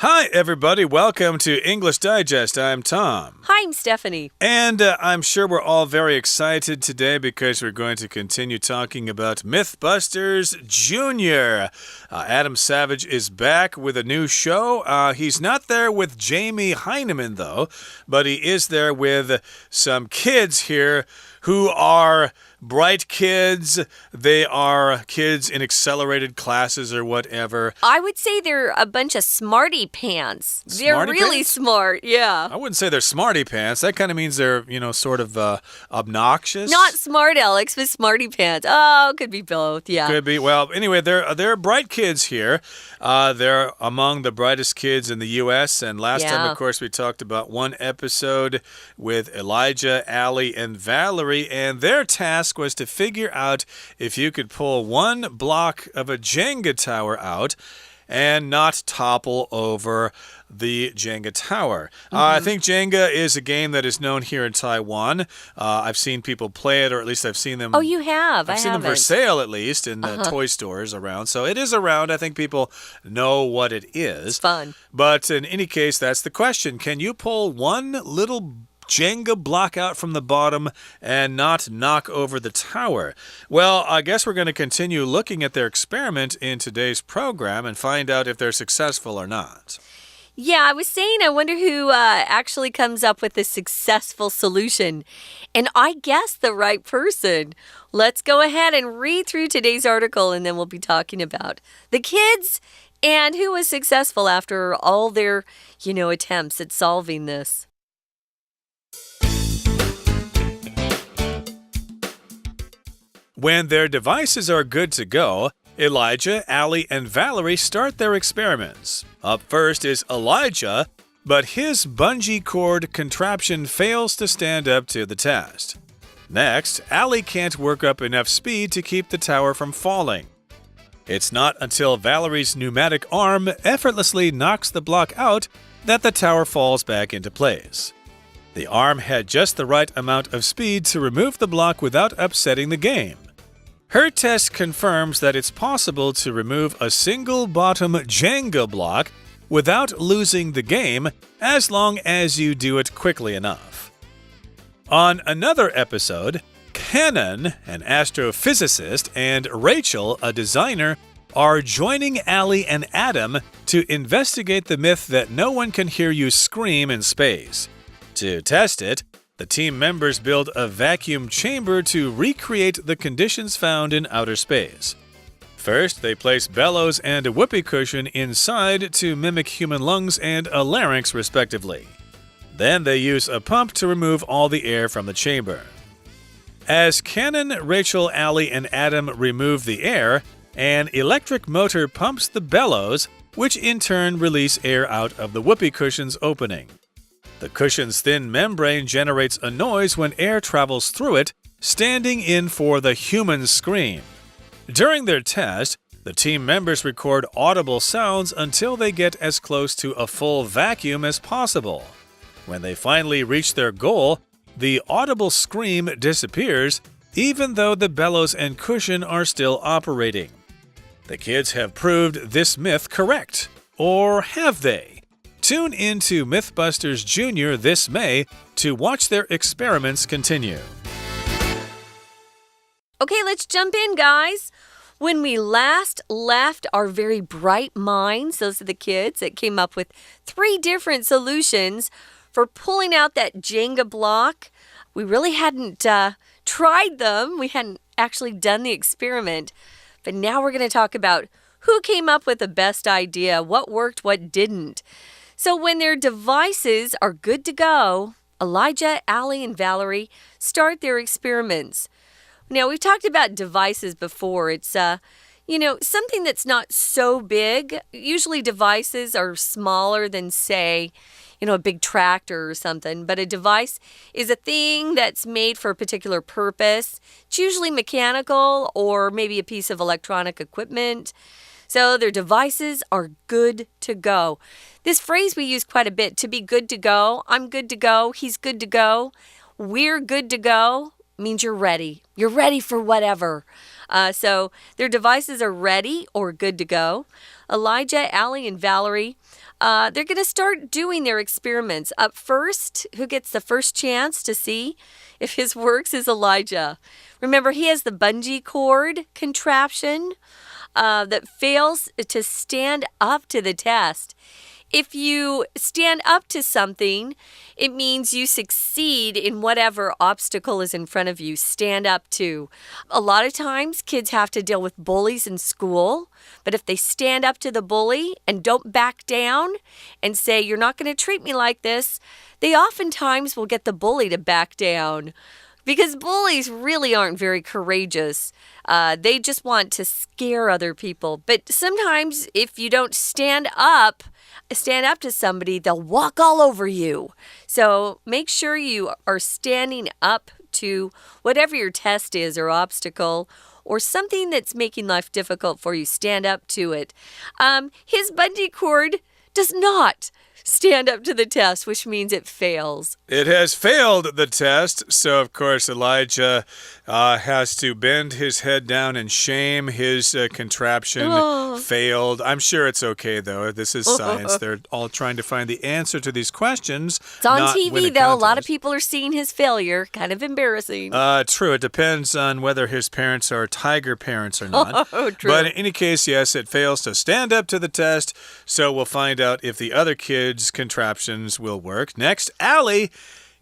Hi, everybody. Welcome to English Digest. I'm Tom. Hi, I'm Stephanie. And I'm sure we're all very excited today because we're going to continue talking about Mythbusters Jr. Adam Savage is back with a new show. He's not there with Jamie Heineman, though, but he is there with some kids here who are bright kids. They are kids in accelerated classes or whatever. I would say they're a bunch of smarty pants. They're really smart, yeah. I wouldn't say they're smarty pants. That kind of means they're, sort of obnoxious. Not smart, Alex, but smarty pants. Oh, could be both, yeah. Could be. Well, anyway, they're bright kids here. They're among the brightest kids in the U.S. And last time, of course, we talked about one episode with Elijah, Allie, and Valerie. And their task was to figure out if you could pull one block of a Jenga tower out and not topple over the Jenga tower. I think Jenga is a game that is known here in Taiwan. I've seen people play it, or at least I've seen them. Oh, you have? I've seen them for sale, at least, in the toy stores around. So it is around. I think people know what it is. It's fun. But in any case, that's the question. Can you pull one little Jenga block out from the bottom and not knock over the tower? Well, I guess we're going to continue looking at their experiment in today's program and find out if they're successful or not. Yeah, I was saying, I wonder who actually comes up with a successful solution. And I guessed the right person. Let's go ahead and read through today's article, and then we'll be talking about the kids and who was successful after all their, attempts at solving this. When their devices are good to go, Elijah, Allie, and Valerie start their experiments. Up first is Elijah, but his bungee cord contraption fails to stand up to the test. Next, Allie can't work up enough speed to keep the tower from falling. It's not until Valerie's pneumatic arm effortlessly knocks the block out that the tower falls back into place. The arm had just the right amount of speed to remove the block without upsetting the game. Her test confirms that it's possible to remove a single bottom Jenga block without losing the game as long as you do it quickly enough. On another episode, Kenan, an astrophysicist, and Rachel, a designer, are joining Allie and Adam to investigate the myth that no one can hear you scream in space. To test it, the team members build a vacuum chamber to recreate the conditions found in outer space. First, they place bellows and a whoopee cushion inside to mimic human lungs and a larynx, respectively. Then they use a pump to remove all the air from the chamber. As Kenan, Rachel, Allie, and Adam remove the air, an electric motor pumps the bellows, which in turn release air out of the whoopee cushion's opening. The cushion's thin membrane generates a noise when air travels through it, standing in for the human scream. During their test, the team members record audible sounds until they get as close to a full vacuum as possible. When they finally reach their goal, the audible scream disappears, even though the bellows and cushion are still operating. The kids have proved this myth correct. Or have they? Tune in to Mythbusters Jr. this May to watch their experiments continue. Okay, let's jump in, guys. When we last left our very bright minds, those are the kids that came up with 3 different solutions for pulling out that Jenga block. We really hadn't tried them. We hadn't actually done the experiment. But now we're going to talk about who came up with the best idea, what worked, what didn't. So when their devices are good to go, Elijah, Allie, and Valerie start their experiments. Now, we've talked about devices before. It's, something that's not so big. Usually devices are smaller than, say, a big tractor or something. But a device is a thing that's made for a particular purpose. It's usually mechanical or maybe a piece of electronic equipment. So their devices are good to go. This phrase we use quite a bit, to be good to go. I'm good to go. He's good to go. We're good to go means you're ready. You're ready for whatever. So their devices are ready or good to go. Elijah, Allie, and Valerie, they're going to start doing their experiments. Up first, who gets the first chance to see if his works is Elijah. Remember, he has the bungee cord contraption that fails to stand up to the test. If you stand up to something, it means you succeed in whatever obstacle is in front of you. Stand up to. A lot of times, kids have to deal with bullies in school. But if they stand up to the bully and don't back down and say, "You're not going to treat me like this," they oftentimes will get the bully to back down. Because bullies really aren't very courageous. They just want to scare other people. But sometimes if you don't stand up to somebody, they'll walk all over you. So make sure you are standing up to whatever your test is or obstacle or something that's making life difficult for you. Stand up to it. His bungee cord does not stand up to the test, which means it fails. It has failed the test, so of course Elijah has to bend his head down in shame. His contraption failed. I'm sure it's okay, though. This is science. They're all trying to find the answer to these questions. It's on TV, though. A lot of people are seeing his failure. Kind of embarrassing. True. It depends on whether his parents are tiger parents or not. True. But in any case, yes, it fails to stand up to the test, so we'll find out if the other kids' contraptions will work. Next, Allie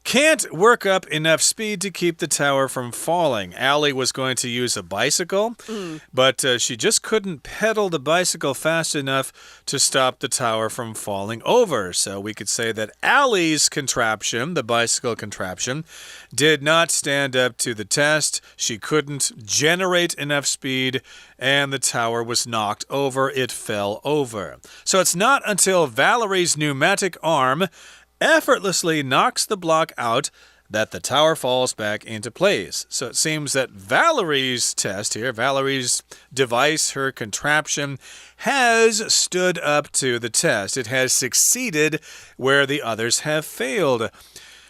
can't work up enough speed to keep the tower from falling. Allie was going to use a bicycle, but she just couldn't pedal the bicycle fast enough to stop the tower from falling over. So we could say that Allie's contraption, the bicycle contraption, did not stand up to the test. She couldn't generate enough speed, and the tower was knocked over. It fell over. So it's not until Valerie's pneumatic arm effortlessly knocks the block out that the tower falls back into place. So it seems that Valerie's test here, Valerie's device, her contraption, has stood up to the test. It has succeeded where the others have failed.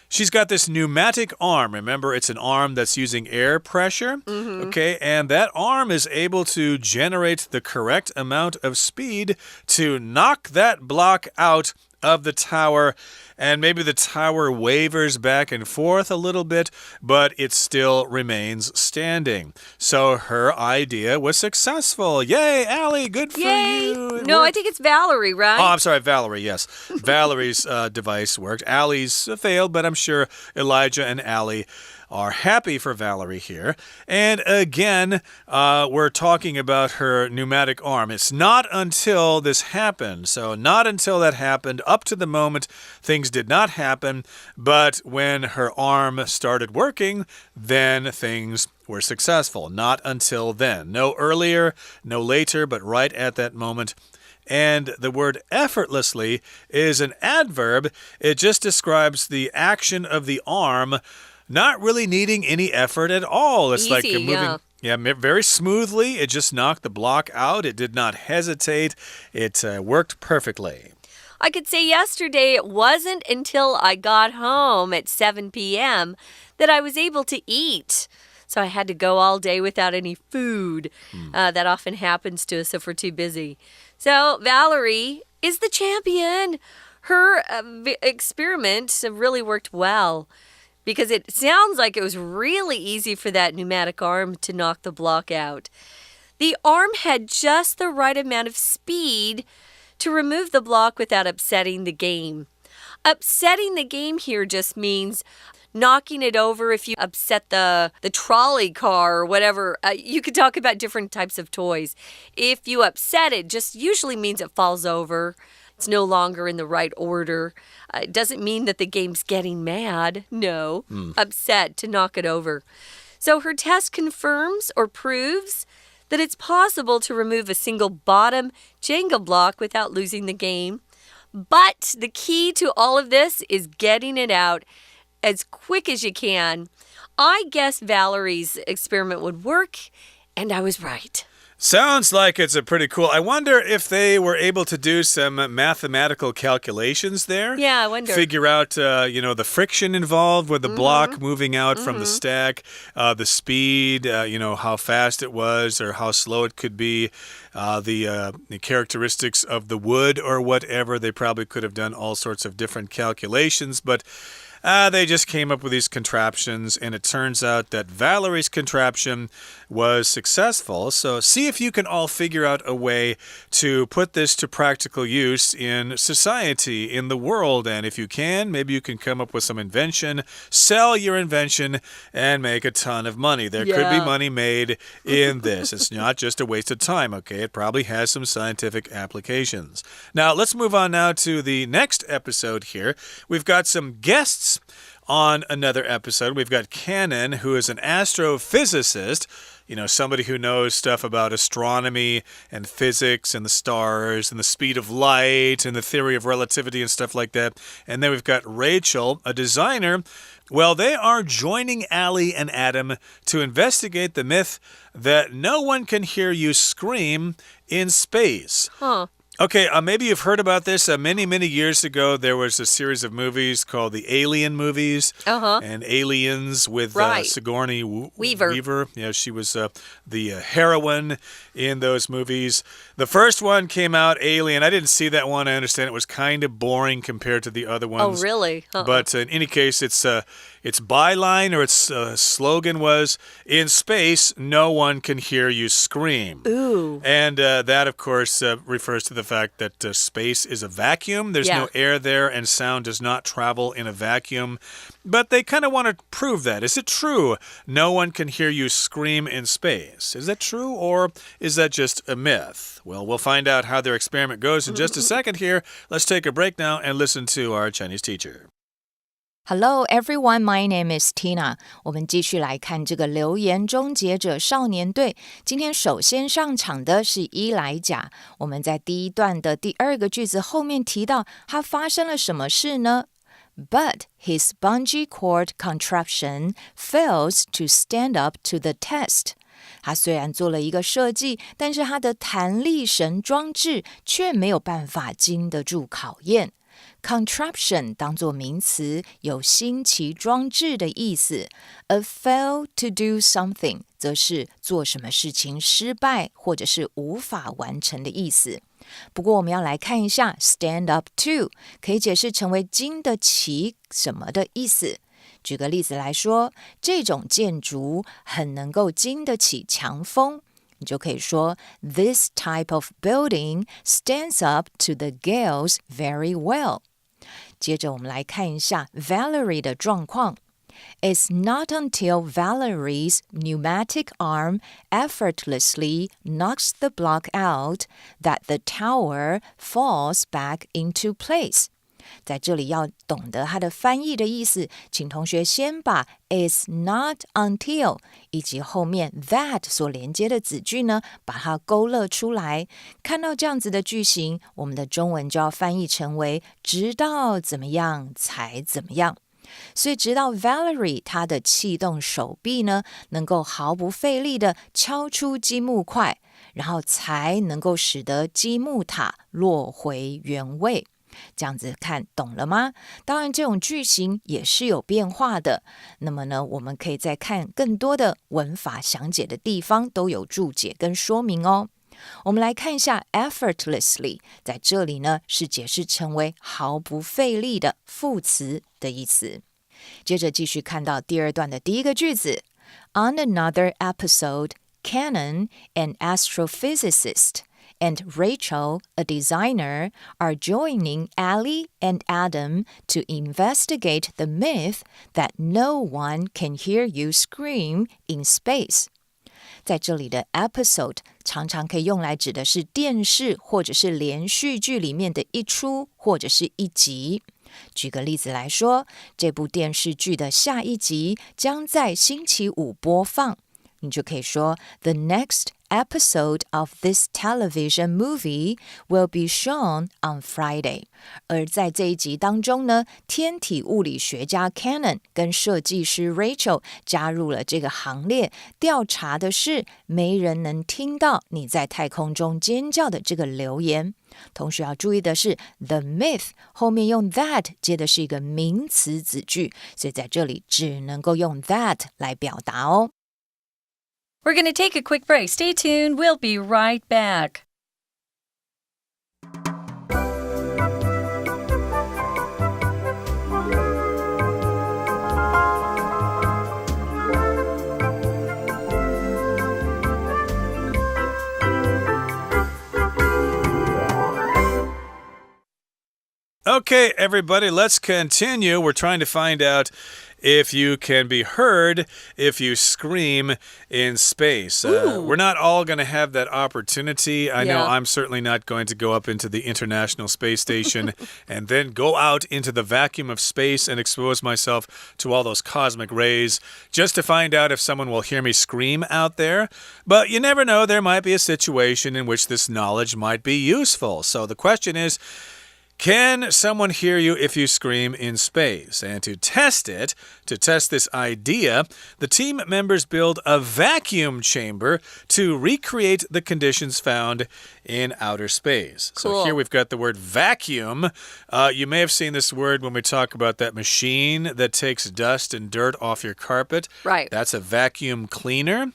She's got this pneumatic arm. Remember, it's an arm that's using air pressure. Okay, and that arm is able to generate the correct amount of speed to knock that block out of the tower, and maybe the tower wavers back and forth a little bit, but it still remains standing. So her idea was successful. Yay, Allie, good for you. No, I think it's Valerie, right? Oh, I'm sorry, Valerie, yes. Valerie's device worked. Allie's failed, but I'm sure Elijah and Allie are happy for Valerie here. And again, we're talking about her pneumatic arm. It's not until this happened. So not until that happened. Up to the moment, things did not happen. But when her arm started working, then things were successful. Not until then. No earlier, no later, but right at that moment. And the word effortlessly is an adverb. It just describes the action of the arm not really needing any effort at all. It's like moving, very smoothly. It just knocked the block out. It did not hesitate. It worked perfectly. I could say yesterday it wasn't until I got home at 7 p.m. that I was able to eat. So I had to go all day without any food. That often happens to us if we're too busy. So Valerie is the champion. Her experiment really worked well, because it sounds like it was really easy for that pneumatic arm to knock the block out. The arm had just the right amount of speed to remove the block without upsetting the game. Upsetting the game here just means knocking it over. If you upset the trolley car or whatever, you could talk about different types of toys. If you upset it, just usually means it falls over. It's no longer in the right order. It doesn't mean that the game's getting mad. No, upset, to knock it over. So her test confirms or proves that it's possible to remove a single bottom Jenga block without losing the game. But the key to all of this is getting it out as quick as you can. I guess Valerie's experiment would work, and I was right. Sounds like it's a pretty cool. I wonder if they were able to do some mathematical calculations there. Yeah, I wonder. Figure out, the friction involved with the block moving out from the stack, the speed, how fast it was or how slow it could be, the characteristics of the wood or whatever. They probably could have done all sorts of different calculations, but they just came up with these contraptions, and it turns out that Valerie's contraption was successful. So see if you can all figure out a way to put this to practical use in society, in the world. And if you can, maybe you can come up with some invention, sell your invention, and make a ton of money. There could be money made in this. It's not just a waste of time, okay? It probably has some scientific applications. Now, let's move on now to the next episode here. We've got some guests on another episode. We've got Cannon, who is an astrophysicist, somebody who knows stuff about astronomy and physics and the stars and the speed of light and the theory of relativity and stuff like that. And then we've got Rachel, a designer. Well, they are joining Allie and Adam to investigate the myth that no one can hear you scream in space. Okay, maybe you've heard about this. Many, many years ago, there was a series of movies called the Alien movies. And Aliens with Sigourney Weaver. Yeah, she was the heroine in those movies. The first one came out, Alien. I didn't see that one. I understand it was kind of boring compared to the other ones. Oh, really? But in any case, its byline or its slogan was, "In space, no one can hear you scream." Ooh. And that, of course, refers to the fact that space is a vacuum. There's no air there, and sound does not travel in a vacuum. But they kind of want to prove that. Is it true no one can hear you scream in space? Is that true, or is that just a myth? Well, we'll find out how their experiment goes in just a second here. Let's take a break now and listen to our Chinese teacher. Hello everyone, my name is Tina. 我们继续来看这个流言终结者少年队。今天首先上场的是伊莱贾。我们在第一段的第二个句子后面提到，他发生了什么事呢？ But his bungee cord contraption fails to stand up to the test. 他虽然做了一个设计，但是他的弹力绳装置却没有办法经得住考验。Contraption 当作名词，有新奇装置的意思。A fail to do something 则是做什么事情失败或者是无法完成的意思。不过我们要来看一下 stand up to 可以解释成为经得起什么的意思。举个例子来说，这种建筑很能够经得起强风。你就可以说 This type of building stands up to the gales very well. 接着我们来看一下 Valerie 的状况。It's not until Valerie's pneumatic arm effortlessly knocks the block out that the tower falls back into place. 在这里要懂得它的翻译的意思，请同学先把 is not until 以及后面 that 所连接的子句呢，把它勾勒出来。看到这样子的句型，我们的中文就要翻译成为直到怎么样才怎么样。所以直到 Valerie 她的气动手臂呢，能够毫不费力的敲出积木块，然后才能够使得积木塔落回原位。这样子看懂了吗？当然这种句型也是有变化的，那么呢我们可以再看更多的文法详解的地方都有注解跟说明哦。我们来看一下 effortlessly 在这里呢是解释成为毫不费力的副词的意思。接着继续看到第二段的第一个句子 On another episode, Cannon, an astrophysicist, and Rachel, a designer, are joining Allie and Adam to investigate the myth that no one can hear you scream in space. 在这里的 episode 常常可以用来指的是电视或者是连续剧里面的一出或者是一集。举个例子来说，这部电视剧的下一集将在星期五播放，你就可以说 The next episode of this television movie will be shown on Friday. 而在这一集当中呢，天体物理学家 Cannon 跟设计师 Rachel 加入了这个行列，调查的是没人能听到你在太空中尖叫的这个留言。同时要注意的是 the myth 后面用 that 接的是一个名词子句，所以在这里只能够用 that 来表达哦。We're going to take a quick break. Stay tuned. We'll be right back. Okay, everybody, let's continue. We're trying to find out if you can be heard if you scream in space. We're not all going to have that opportunity. I know I'm certainly not going to go up into the International Space Station and then go out into the vacuum of space and expose myself to all those cosmic rays just to find out if someone will hear me scream out there. But you never know, there might be a situation in which this knowledge might be useful. So the question is, can someone hear you if you scream in space? And to test this idea, the team members build a vacuum chamber to recreate the conditions found in outer space. Cool. So here we've got the word vacuum. You may have seen this word when we talk about that machine that takes dust and dirt off your carpet. Right. That's a vacuum cleaner.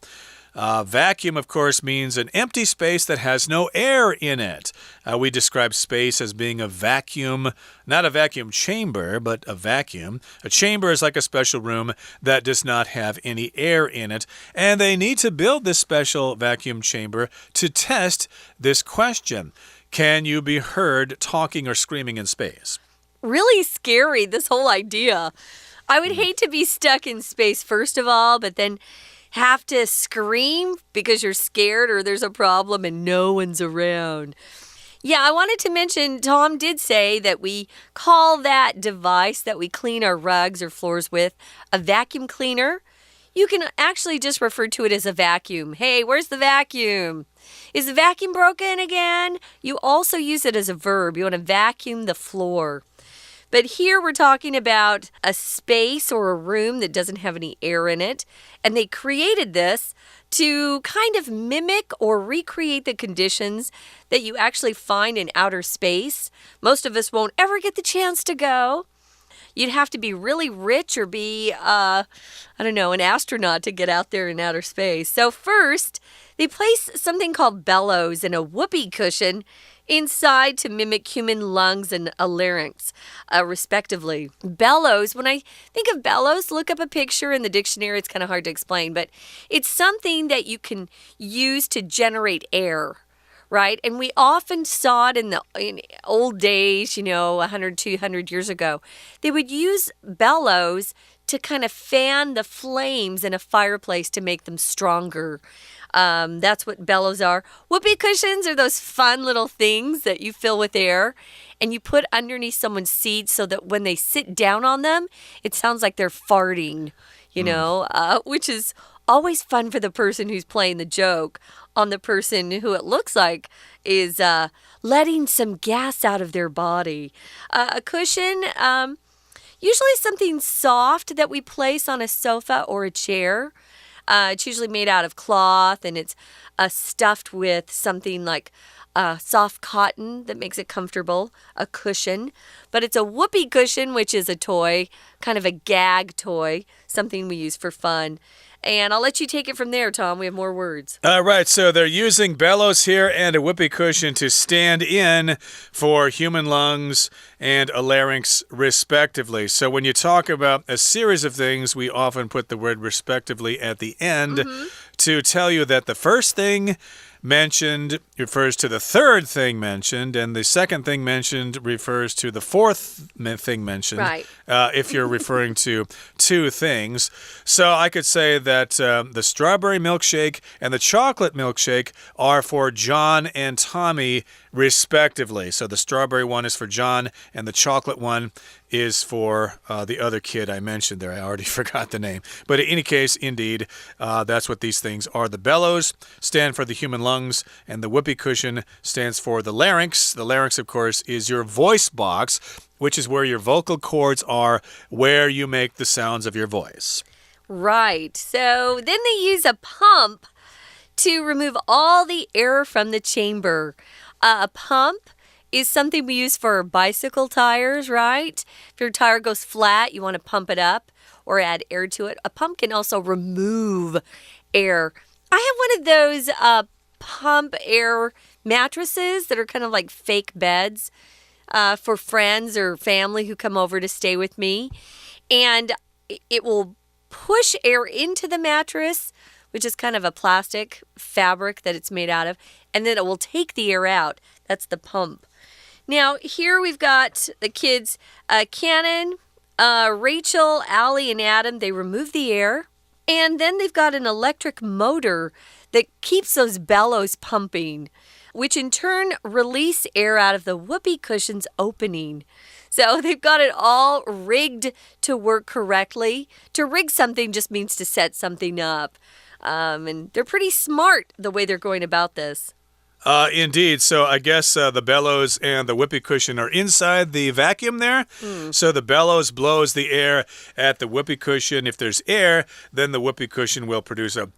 Vacuum, of course, means an empty space that has no air in it. We describe space as being a vacuum, not a vacuum chamber, but a vacuum. A chamber is like a special room that does not have any air in it. And they need to build this special vacuum chamber to test this question. Can you be heard talking or screaming in space? Really scary, this whole idea. I would hate to be stuck in space, first of all, but then have to scream because you're scared or there's a problem and no one's around. Yeah, I wanted to mention, Tom did say that we call that device that we clean our rugs or floors with a vacuum cleaner. You can actually just refer to it as a vacuum. Hey, where's the vacuum? Is the vacuum broken again? You also use it as a verb. You want to vacuum the floor. But here we're talking about a space or a room that doesn't have any air in it. And they created this to kind of mimic or recreate the conditions that you actually find in outer space. Most of us won't ever get the chance to go. You'd have to be really rich or be, an astronaut to get out there in outer space. So first, they place something called bellows in a whoopee cushion inside to mimic human lungs and a larynx, respectively. Bellows, when I think of bellows, look up a picture in the dictionary. It's kind of hard to explain, but it's something that you can use to generate air, right? And we often saw it in old days, 100, 200 years ago. They would use bellows to kind of fan the flames in a fireplace to make them stronger. That's what bellows are. Whoopee cushions are those fun little things that you fill with air and you put underneath someone's seat so that when they sit down on them, it sounds like they're farting, which is always fun for the person who's playing the joke on the person who it looks like is letting some gas out of their body. A cushion, usually something soft that we place on a sofa or a chair. It's usually made out of cloth and it's stuffed with something like soft cotton that makes it comfortable, a cushion. But it's a whoopee cushion, which is a toy, kind of a gag toy, something we use for fun. And I'll let you take it from there, Tom. We have more words. All right, so they're using bellows here and a whoopee cushion to stand in for human lungs and a larynx, respectively. So when you talk about a series of things, we often put the word respectively at the end to tell you that the first thing mentioned refers to the third thing mentioned, and the second thing mentioned refers to the fourth thing mentioned. Right. If you're referring to two things. So I could say that the strawberry milkshake and the chocolate milkshake are for John and Tommy, respectively. So the strawberry one is for John, and the chocolate one is for the other kid I mentioned there. I already forgot the name. But in any case, indeed, that's what these things are. The bellows stand for the human lungs, and the whoopee cushion stands for the larynx. The larynx, of course, is your voice box, which is where your vocal cords are, where you make the sounds of your voice. Right. So then they use a pump to remove all the air from the chamber. A pump is something we use for bicycle tires, right? If your tire goes flat, you want to pump it up or add air to it. A pump can also remove air. I have one of those pump air mattresses that are kind of like fake beds for friends or family who come over to stay with me. And it will push air into the mattress, which is kind of a plastic fabric that it's made out of, and then it will take the air out. That's the pump. Now, here we've got the kids, Cannon, Rachel, Allie, and Adam. They remove the air, and then they've got an electric motor that keeps those bellows pumping, which in turn release air out of the whoopee cushion's opening. So they've got it all rigged to work correctly. To rig something just means to set something up. And they're pretty smart the way they're going about this. Indeed. So I guess the bellows and the whoopee cushion are inside the vacuum there. So the bellows blows the air at the whoopee cushion. If there's air, then the whoopee cushion will produce a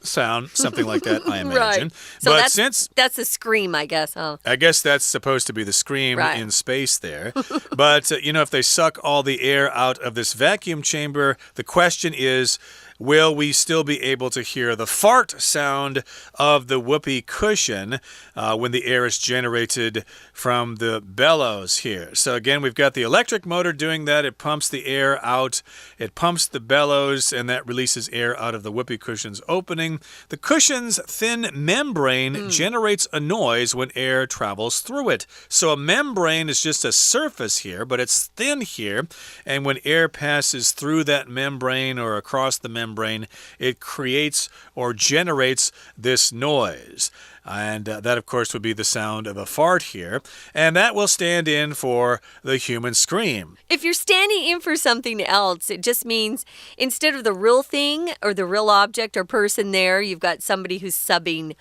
sound, something like that, I imagine. Right. So but that's a scream, I guess, huh? I guess that's supposed to be the scream right. in space there. But, if they suck all the air out of this vacuum chamber, the question is, will we still be able to hear the fart sound of the whoopee cushion when the air is generated from the bellows here? So again, we've got the electric motor doing that. It pumps the air out. It pumps the bellows, and that releases air out of the whoopee cushion's opening. The cushion's thin membrane generates a noise when air travels through it. So a membrane is just a surface here, but it's thin here. And when air passes through that membrane or across the membrane, it creates or generates this noise. And that, of course, would be the sound of a fart here. And that will stand in for the human scream. If you're standing in for something else, it just means instead of the real thing or the real object or person there, you've got somebody who's subbing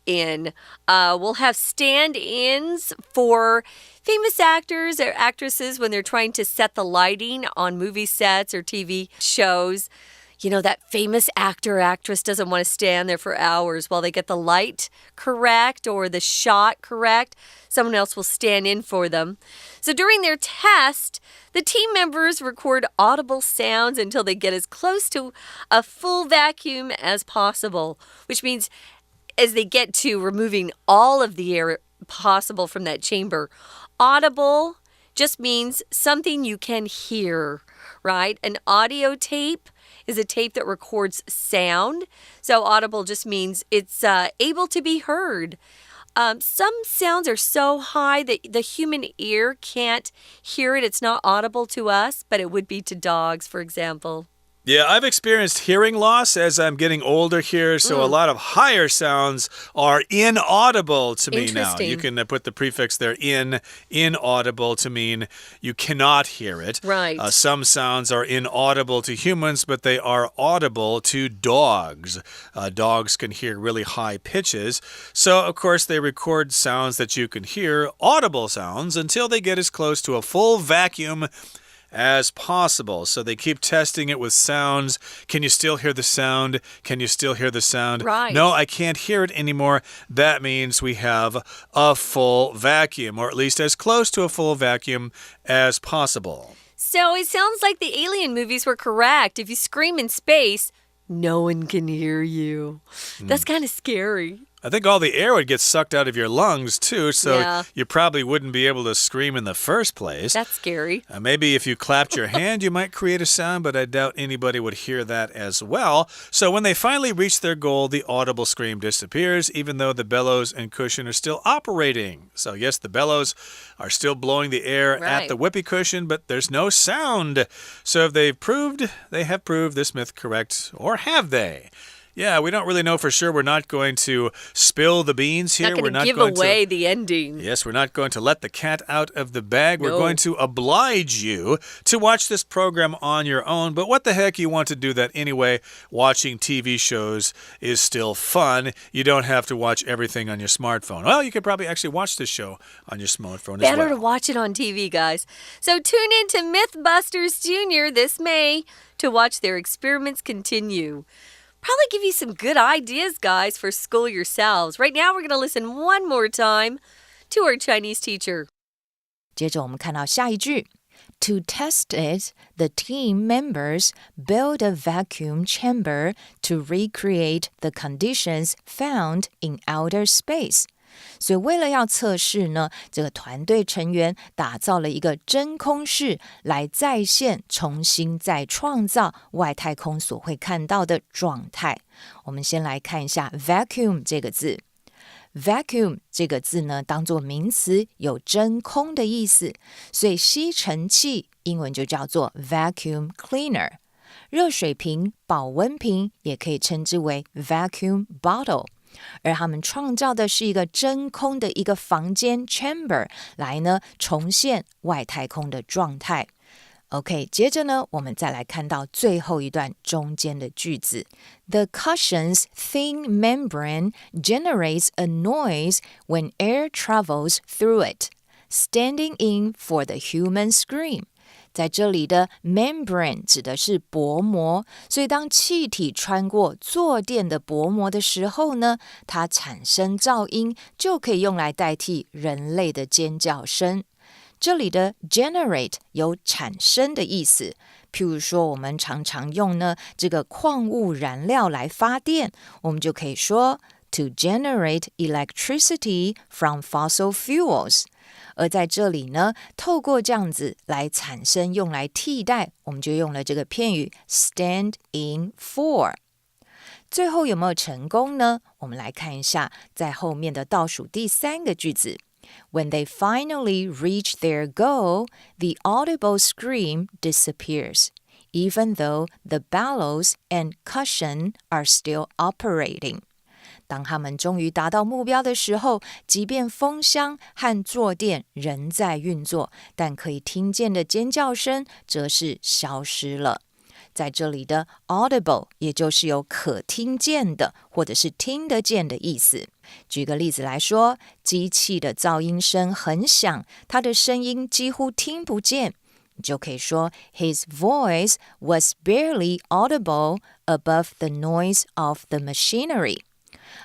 in. We'll have stand-ins for famous actors or actresses when they're trying to set the lighting on movie sets or TV shows. That famous actor or actress doesn't want to stand there for hours while they get the light correct or the shot correct. Someone else will stand in for them. So during their test, the team members record audible sounds until they get as close to a full vacuum as possible, which means as they get to removing all of the air possible from that chamber, audible just means something you can hear, right? An audio tape is a tape that records sound. So audible just means it's able to be heard. Some sounds are so high that the human ear can't hear it. It's not audible to us, but it would be to dogs, for example. Yeah, I've experienced hearing loss as I'm getting older here, so a lot of higher sounds are inaudible to me now. You can put the prefix there, inaudible, to mean you cannot hear it. Right. Some sounds are inaudible to humans, but they are audible to dogs. Dogs can hear really high pitches, so of course they record sounds that you can hear, audible sounds, until they get as close to a full vacuum as possible. So they keep testing it with sounds. Can you still hear the sound? Can you still hear the sound? Right. No, I can't hear it anymore. That means we have a full vacuum, or at least as close to a full vacuum as possible. So it sounds like the Alien movies were correct. If you scream in space, no one can hear you. That's kind of scary. I think all the air would get sucked out of your lungs, too, so you probably wouldn't be able to scream in the first place. That's scary. Maybe if you clapped your hand, you might create a sound, but I doubt anybody would hear that as well. So when they finally reach their goal, the audible scream disappears, even though the bellows and cushion are still operating. So yes, the bellows are still blowing the air at the whoopee cushion, but there's no sound. So if they have proved this myth correct, or have they? Yeah, we don't really know for sure. We're not going to spill the beans here. We're not going to give away the ending. Yes, we're not going to let the cat out of the bag. No. We're going to oblige you to watch this program on your own. But what the heck, you want to do that anyway. Watching TV shows is still fun. You don't have to watch everything on your smartphone. Well, you could probably actually watch this show on your smartphone as well. Better to watch it on TV, guys. So tune in to Mythbusters Jr. this May to watch their experiments continue. Probably give you some good ideas, guys, for school yourselves. Right now, we're going to listen one more time to our Chinese teacher. 接着我们看到下一句 To test it, the team members built a vacuum chamber to recreate the conditions found in outer space. 所以为了要测试呢，这个团队成员打造了一个真空室来再现重新再创造外太空所会看到的状态。我们先来看一下 vacuum 这个字。Vacuum 这个字呢，当作名词有真空的意思，所以吸尘器英文就叫做 vacuum cleaner。热水瓶、保温瓶也可以称之为 vacuum bottle。而他们创造的是一个真空的一个房间 chamber 来呢重现外太空的状态。OK， 接着呢，我们再来看到最后一段中间的句子。The cushion's thin membrane generates a noise when air travels through it, standing in for the human scream. 在这里的 membrane 指的是薄膜，所以当气体穿过坐垫的薄膜的时候呢，它产生噪音，就可以用来代替人类的尖叫声。这里的 generate 有产生的意思，譬如说我们常常用呢这个矿物燃料来发电，我们就可以说 to generate electricity from fossil fuels。而在这里呢，透过这样子来产生用来替代，我们就用了这个片语 stand in for。最后有没有成功呢？我们来看一下在后面的倒数第三个句子。When they finally reach their goal, the audible scream disappears, even though the bellows and cushion are still operating. 当他们终于达到目标的时候，即便风箱和坐垫仍在运作，但可以听见的尖叫声则是消失了。在这里的 audible 也就是有可听见的或者是听得见的意思。举个例子来说，机器的噪音声很响，它的声音几乎听不见，你就可以说 His voice was barely audible above the noise of the machinery。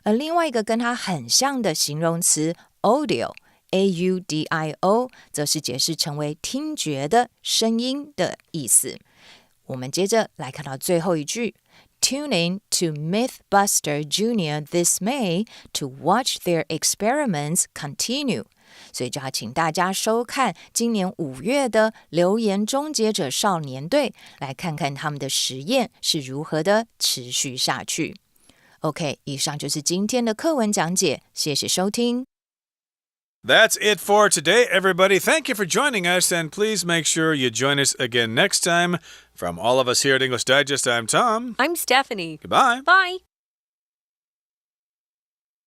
而另外一个跟它很像的形容词 audio A-U-D-I-O 则是解释成为听觉的声音的意思。我们接着来看到最后一句 Tune in to Mythbuster Jr. this May to watch their experiments continue. 所以就要请大家收看今年5月的流言终结者少年队，来看看他们的实验是如何的持续下去。OK， 以上就是今天的课文讲解，谢谢收听。That's it for today, everybody. Thank you for joining us, and please make sure you join us again next time. From all of us here at English Digest, I'm Tom. I'm Stephanie. Goodbye. Bye.